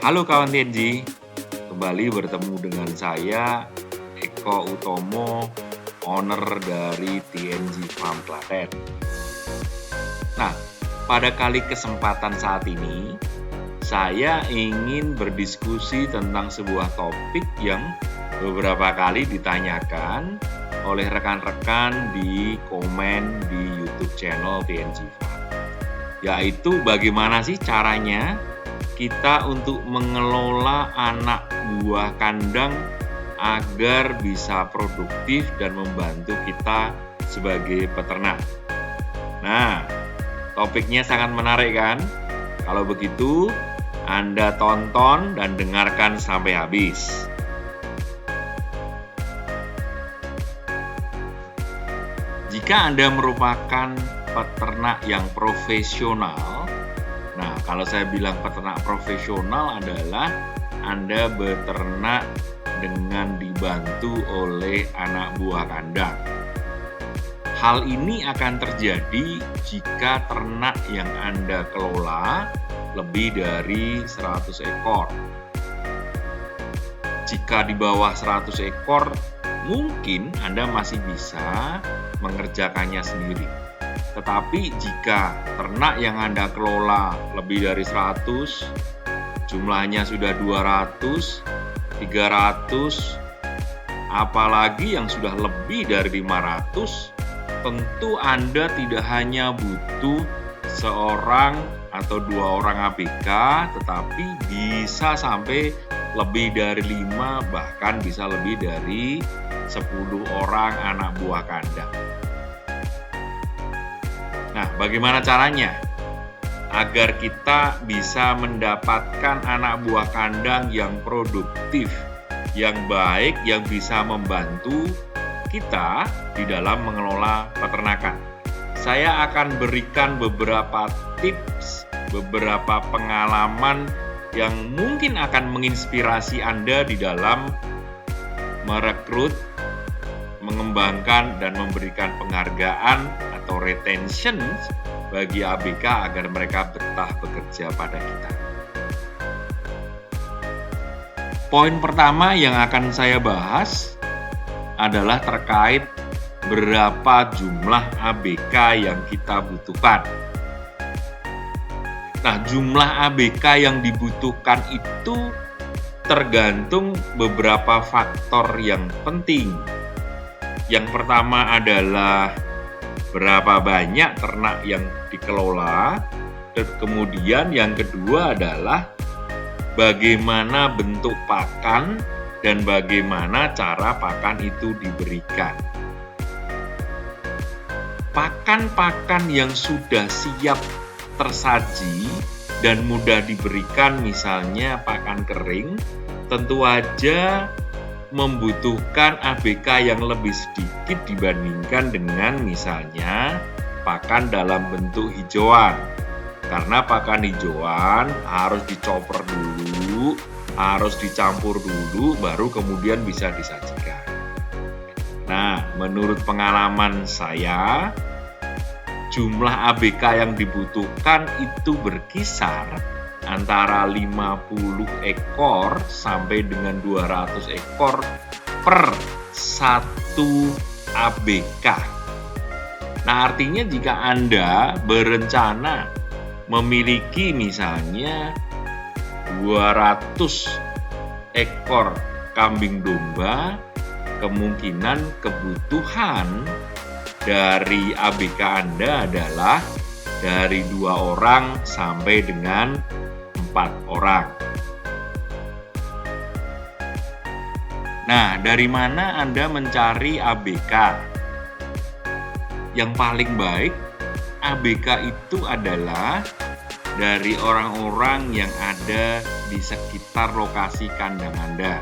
Halo kawan TNG, kembali bertemu dengan saya Eko Utomo, owner dari TNG Farm Klaten. Nah, pada kali kesempatan saat ini, saya ingin berdiskusi tentang sebuah topik yang beberapa kali ditanyakan oleh rekan-rekan di komen di YouTube channel TNG Farm. Yaitu bagaimana sih caranya kita untuk mengelola anak buah kandang agar bisa produktif dan membantu kita sebagai peternak. Nah, topiknya sangat menarik kan? Kalau begitu, Anda tonton dan dengarkan sampai habis. Jika Anda merupakan peternak yang profesional, nah, kalau saya bilang peternak profesional adalah Anda beternak dengan dibantu oleh anak buah kandang. Hal ini akan terjadi jika ternak yang Anda kelola lebih dari 100 ekor. Jika di bawah 100 ekor, mungkin Anda masih bisa mengerjakannya sendiri. Tetapi jika ternak yang Anda kelola lebih dari 100, jumlahnya sudah 200, 300, apalagi yang sudah lebih dari 500, tentu Anda tidak hanya butuh seorang atau 2 orang ABK, tetapi bisa sampai lebih dari 5, bahkan bisa lebih dari 10 orang anak buah kandang. Nah, bagaimana caranya? Agar kita bisa mendapatkan anak buah kandang yang produktif, yang baik, yang bisa membantu kita di dalam mengelola peternakan. Saya akan berikan beberapa tips, beberapa pengalaman yang mungkin akan menginspirasi Anda di dalam merekrut, mengembangkan, dan memberikan penghargaan atau retention bagi ABK agar mereka betah bekerja pada kita. Poin pertama yang akan saya bahas adalah terkait berapa jumlah ABK yang kita butuhkan. Nah, jumlah ABK yang dibutuhkan itu tergantung beberapa faktor yang penting. Yang pertama adalah berapa banyak ternak yang dikelola, dan kemudian yang kedua adalah bagaimana bentuk pakan dan bagaimana cara pakan itu diberikan. Pakan-pakan yang sudah siap tersaji dan mudah diberikan, misalnya pakan kering, tentu aja membutuhkan ABK yang lebih sedikit dibandingkan dengan misalnya pakan dalam bentuk hijauan. Karena pakan hijauan harus dicoper dulu, harus dicampur dulu, baru kemudian bisa disajikan. Nah, menurut pengalaman saya, jumlah ABK yang dibutuhkan itu berkisar antara 50 ekor sampai dengan 200 ekor per satu ABK. Nah, artinya jika Anda berencana memiliki misalnya 200 ekor kambing domba, kemungkinan kebutuhan dari ABK Anda adalah dari 2 orang sampai dengan 4 orang. Nah, dari mana Anda mencari ABK? Yang paling baik, ABK itu adalah dari orang-orang yang ada di sekitar lokasi kandang Anda.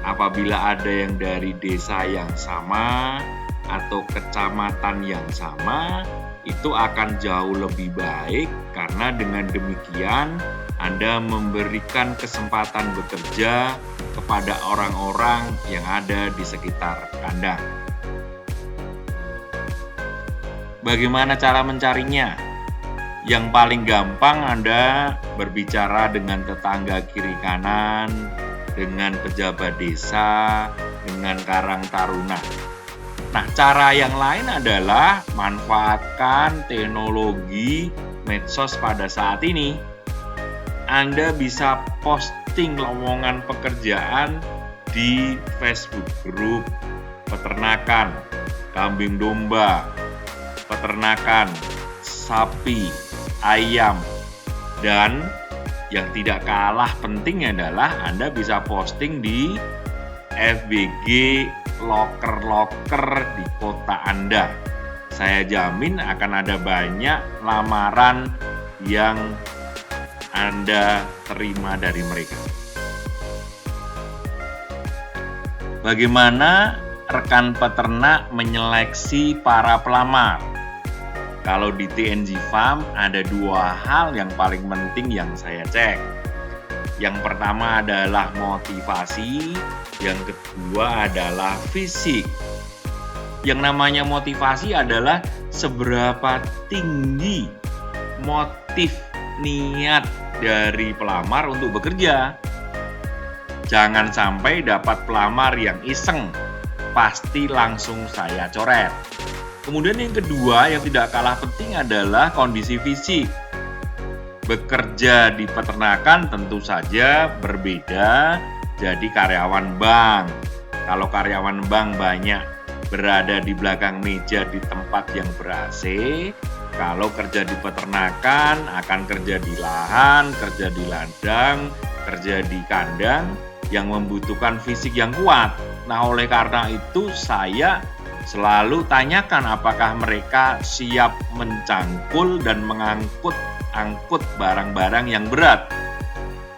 Apabila ada yang dari desa yang sama atau kecamatan yang sama, itu akan jauh lebih baik karena dengan demikian Anda memberikan kesempatan bekerja kepada orang-orang yang ada di sekitar kandang. Bagaimana cara mencarinya? Yang paling gampang Anda berbicara dengan tetangga kiri kanan, dengan pejabat desa, dengan karang taruna. Nah, cara yang lain adalah manfaatkan teknologi medsos pada saat ini. Anda bisa posting lowongan pekerjaan di Facebook grup peternakan, kambing domba, peternakan, sapi, ayam, dan yang tidak kalah penting adalah Anda bisa posting di FBG loker-loker di kota Anda. Saya jamin akan ada banyak lamaran yang Anda terima dari mereka. Bagaimana rekan peternak menyeleksi para pelamar? Kalau di TNG Farm ada 2 hal yang paling penting yang saya cek. Yang pertama adalah motivasi, yang kedua adalah fisik. Yang namanya motivasi adalah seberapa tinggi motif niat dari pelamar untuk bekerja. Jangan sampai dapat pelamar yang iseng, pasti langsung saya coret. Kemudian yang kedua yang tidak kalah penting adalah kondisi fisik. Bekerja di peternakan tentu saja berbeda jadi karyawan bank. Kalau karyawan bank banyak berada di belakang meja di tempat yang ber-AC, kalau kerja di peternakan akan kerja di lahan, kerja di ladang, kerja di kandang yang membutuhkan fisik yang kuat. Nah, oleh karena itu saya selalu tanyakan apakah mereka siap mencangkul dan mengangkut barang-barang yang berat.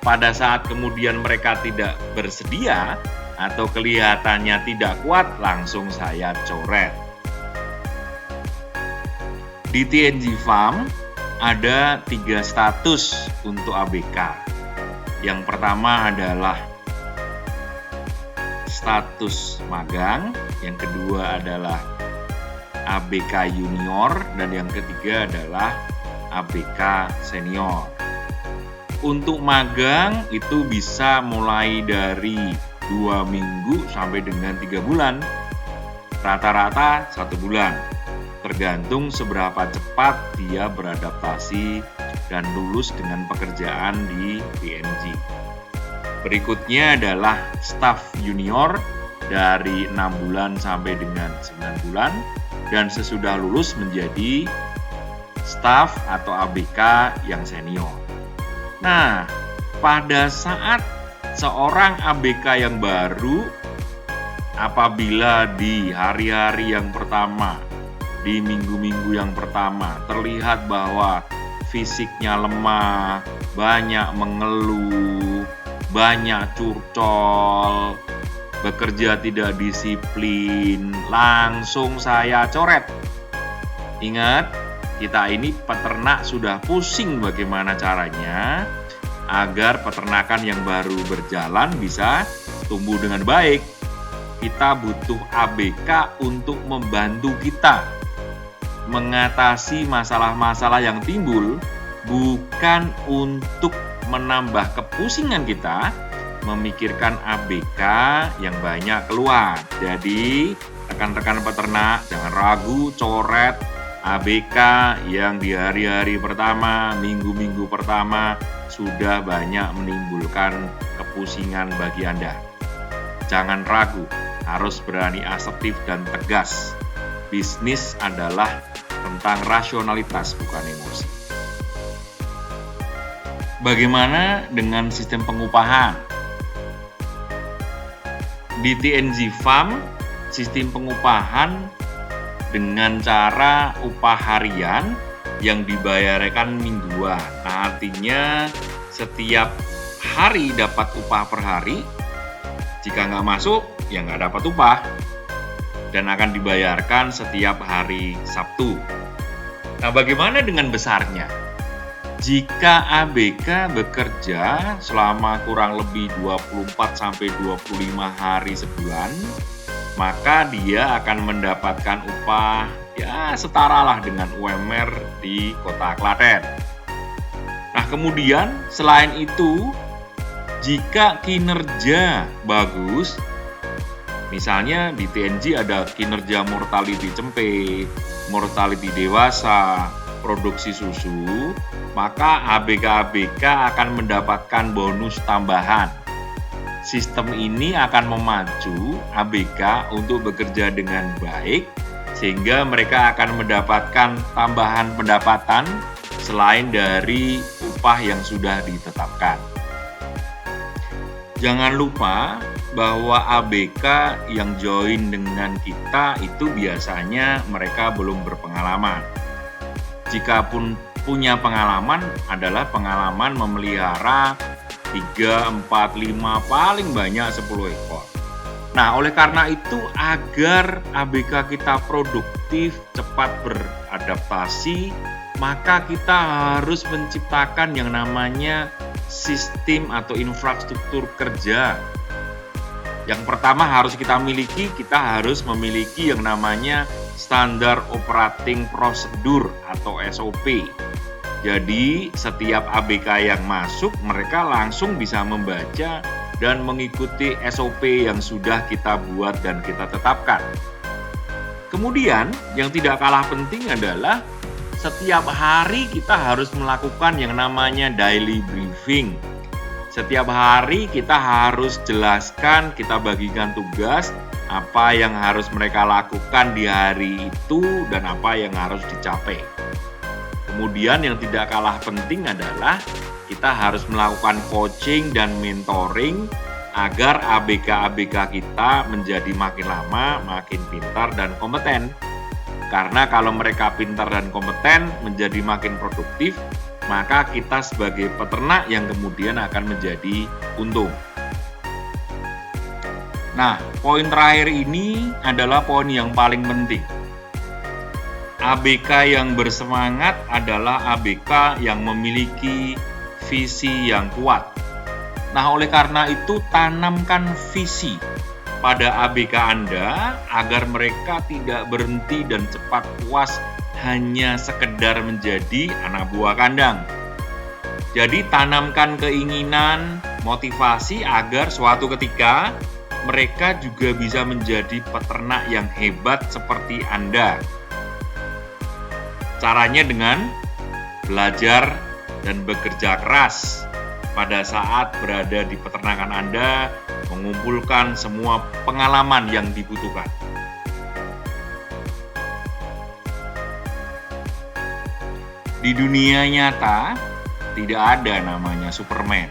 Pada saat kemudian mereka tidak bersedia atau kelihatannya tidak kuat, langsung saya coret. Di TNG Farm ada 3 status untuk ABK. Yang pertama adalah status magang, yang kedua adalah ABK junior, dan yang ketiga adalah ABK senior. Untuk magang itu bisa mulai dari 2 minggu sampai dengan 3 bulan, rata-rata 1 bulan, tergantung seberapa cepat dia beradaptasi dan lulus dengan pekerjaan di TNG. Berikutnya adalah staff junior dari 6 bulan sampai dengan 9 bulan, dan sesudah lulus menjadi staff atau ABK yang senior. Nah, pada saat seorang ABK yang baru, apabila di hari-hari yang pertama, di minggu-minggu yang pertama, terlihat bahwa fisiknya lemah, banyak mengeluh, banyak curcol, bekerja tidak disiplin, langsung saya coret. Ingat, kita ini peternak sudah pusing bagaimana caranya agar peternakan yang baru berjalan bisa tumbuh dengan baik. Kita butuh ABK untuk membantu kita mengatasi masalah-masalah yang timbul, bukan untuk menambah kepusingan kita memikirkan ABK yang banyak keluar. Jadi, rekan-rekan peternak jangan ragu coret ABK yang di hari-hari pertama, minggu-minggu pertama sudah banyak menimbulkan kepusingan bagi Anda. Jangan ragu, harus berani asertif dan tegas. Bisnis adalah tentang rasionalitas, bukan emosi. Bagaimana dengan sistem pengupahan? Di TNG Farm, sistem pengupahan dengan cara upah harian yang dibayarkan mingguan. Nah, artinya setiap hari dapat upah per hari. Jika nggak masuk, ya nggak dapat upah. Dan akan dibayarkan setiap hari Sabtu. Nah, bagaimana dengan besarnya? Jika ABK bekerja selama kurang lebih 24-25 hari sebulan, maka dia akan mendapatkan upah ya setaralah dengan UMR di Kota Klaten. Nah, kemudian selain itu, jika kinerja bagus, misalnya di TNG ada kinerja mortality cempe, mortality dewasa, produksi susu, maka ABK-ABK akan mendapatkan bonus tambahan. Sistem ini akan memacu ABK untuk bekerja dengan baik, sehingga mereka akan mendapatkan tambahan pendapatan selain dari upah yang sudah ditetapkan. Jangan lupa bahwa ABK yang join dengan kita itu biasanya mereka belum berpengalaman. Jikapun punya pengalaman adalah pengalaman memelihara 3, 4, 5, paling banyak 10 ekor. Nah, oleh karena itu agar ABK kita produktif, cepat beradaptasi, maka kita harus menciptakan yang namanya sistem atau infrastruktur kerja. Yang pertama harus kita harus memiliki yang namanya standar operating procedure atau SOP. Jadi setiap ABK yang masuk, mereka langsung bisa membaca dan mengikuti SOP yang sudah kita buat dan kita tetapkan. Kemudian yang tidak kalah penting adalah setiap hari kita harus melakukan yang namanya daily briefing. Setiap hari kita harus jelaskan, kita bagikan tugas, apa yang harus mereka lakukan di hari itu dan apa yang harus dicapai. Kemudian yang tidak kalah penting adalah kita harus melakukan coaching dan mentoring agar ABK-ABK kita menjadi makin lama, makin pintar dan kompeten. Karena kalau mereka pintar dan kompeten, menjadi makin produktif, maka kita sebagai peternak yang kemudian akan menjadi untung. Nah, poin terakhir ini adalah poin yang paling penting. ABK yang bersemangat adalah ABK yang memiliki visi yang kuat. Nah, oleh karena itu tanamkan visi pada ABK Anda agar mereka tidak berhenti dan cepat puas hanya sekedar menjadi anak buah kandang. Jadi tanamkan keinginan, motivasi agar suatu ketika mereka juga bisa menjadi peternak yang hebat seperti Anda. Caranya dengan belajar dan bekerja keras pada saat berada di peternakan Anda, mengumpulkan semua pengalaman yang dibutuhkan. Di dunia nyata, tidak ada namanya Superman.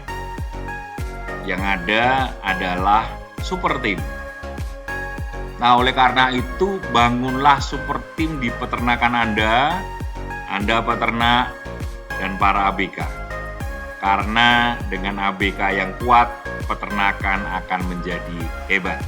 Yang ada adalah super team. Nah, oleh karena itu, bangunlah super team di peternakan Anda peternak, dan para ABK. Karena dengan ABK yang kuat, peternakan akan menjadi hebat.